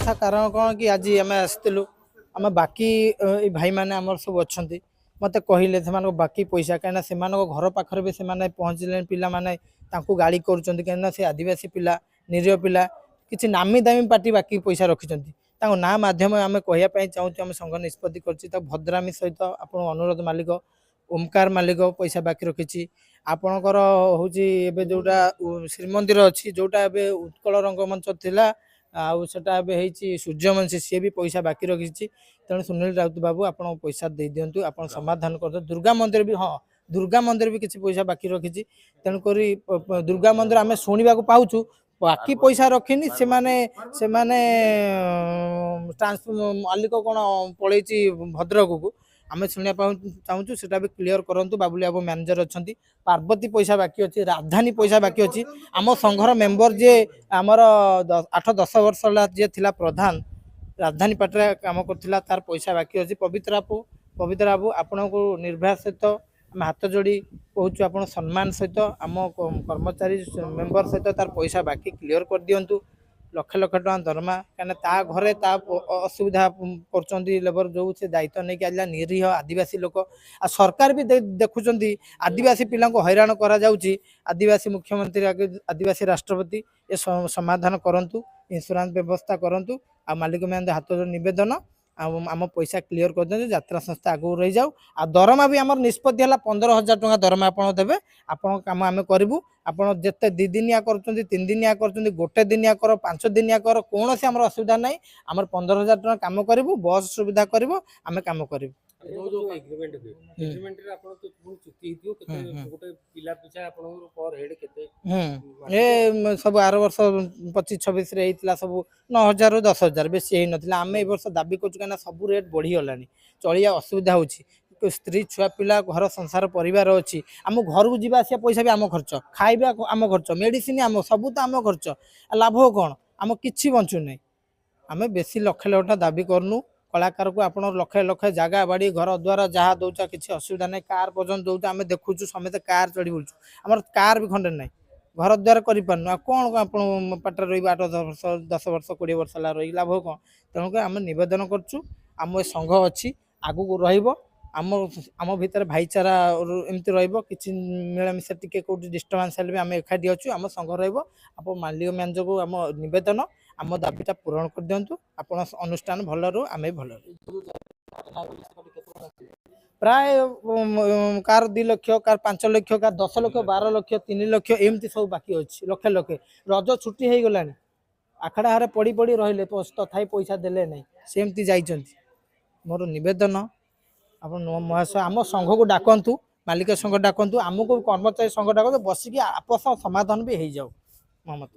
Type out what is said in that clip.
कथा कारण कौन कि आज आम आसलु आम बाकी भाई मैंने आम सब अच्छा मत कहले से बाकी पैसा कहीं से घर पाखे भी से पहुँचले पिला माने गाड़ी कर आदिवासी पिला निरीह पिला किसी नामी दामी पार्टी बाकी पैसा रखिंट ना मध्यम आम कहवाई चाहूँ आम संघ निष्पत्ति कर भद्रामी सहित आप अनुरोध मालिक ओमकार मालिक पैसा बाकी रखी आपणकर हूँ जोटा श्रीमंदिर अच्छी जोटा उत्कल रंगमंच थिला आउटा सूर्यवंशी सी भी पैसा बाकी रखी तेणु सुनील राउत बाबू आप पैसा दे दिंतु आप समाधान कर दुर्गा मंदिर भी हाँ दुर्गा मंदिर भी किसी पैसा बाकी रखी तेणुक दुर्गा मंदिर आम शुणा पाचु बाकी पैसा रखिनी से माने मालिक कौन पलैची भद्रक को आम शुणा चाहूँ से भी क्लीयर करूँ बाबुली बाबू मैनेजर अच्छा पार्वती पैसा बाकी अच्छी राजधानी पैसा बाकी अच्छी आम संघर मेंबर जे आमर 8-10 वर्ष जे थिला प्रधान राजधानी पार्टी काम करथिला तार पैसा बाकी अच्छी पवित्र बाबू आपण को निर्भया सहित आम हाथ जोड़ी कहूँ आप सम्मान सहित आम कर्मचारी मेंबर सहित तार पैसा बाकी क्लीयर कर दिंतु लक्ष लक्ष टका दरमा कहीं घरे असुविधा कर जो से दायित्व नहीं आजा निरीह आदिवासी लोक आ सरकार भी देखुं आदिवासी पिला हैरान करा आदिवासी मुख्यमंत्री आदिवासी राष्ट्रपति ये समाधान करंतु इंश्योरेंस व्यवस्था करंतु आ मालिक मैंने हाथ जोड़ निवेदन आम पैसा क्लीयर कर दिखाँ यात्रा संस्था आगू रही जाऊ आ दरमा भी आम निष्पत्ति है 15,000 टका दरमा आप देवे आपण कम आम करूँ आपड़ जिते 2 दिनिया कर 3 दिनिया कर गोटे दिनिया कर 5 दिनिया कर कौन से आम असुविधा ना आम 15,000 टका कम करूँ बस सुविधा कर आम कम करूँ सब 8 वर्ष 25-26 सब 9,000 ରୁ 10,000 बेसी होता आम ए वर्ष दाबी करूँ सब रेट बढ़ीगला चलिया असुविधा हो स्त्री छुआ पिला घर संसार परिवार अच्छी आम घर को जावा पैसा भी आम खर्च खाइबा आम खर्च मेडिसिन आम सब तो आम खर्च लाभ कौन आम कि बंचु ना आम बेसी लक्ष लक्ष दाबी करनु कलाकार को आप लक्ष लक्ष जगह बाड़ी घर द्वार जहाँ दौचा किसी असुविधा नहीं कार पर्यटन दौचा आम देखुचु समेत कार चढ़ी बुलूँ आम कार भी खंडे ना घर द्वार करूँ कौन आप पाटे रही 8-10 वर्ष 20 वर्ष रही लाभ कौन तेणुक आम नवेदन करुँ आम संघ अच्छी आगू रम आम भितर भाईचारा एमती रही मिलामिशा टी कौट डिस्टर्बान्स भी आम एकाठी अच्छु आम संघ रप मालिक मैनेजर को आम नवेदन आम दाबीटा पूरण कर दिंतु आप अनुष्ठान भल रू आम भल प्राय car 2 lakh car 5 lakh car 10 lakh 12 lakh 3 lakh एमती सब बाकी अच्छी लक्ष लक्ष रज छुट्टी हो गलानी आखड़ा हारे पड़ी पड़ी रही तथापि पैसा देले नहीं सेमती जाइए मोर नवेदन आप महाशय आम संघ को डाकतु मालिक संघ डाकतु आमको कर्मचारी संघ डाकतु बसिकी आपस समाधान भी हो जाऊ मोहम्मद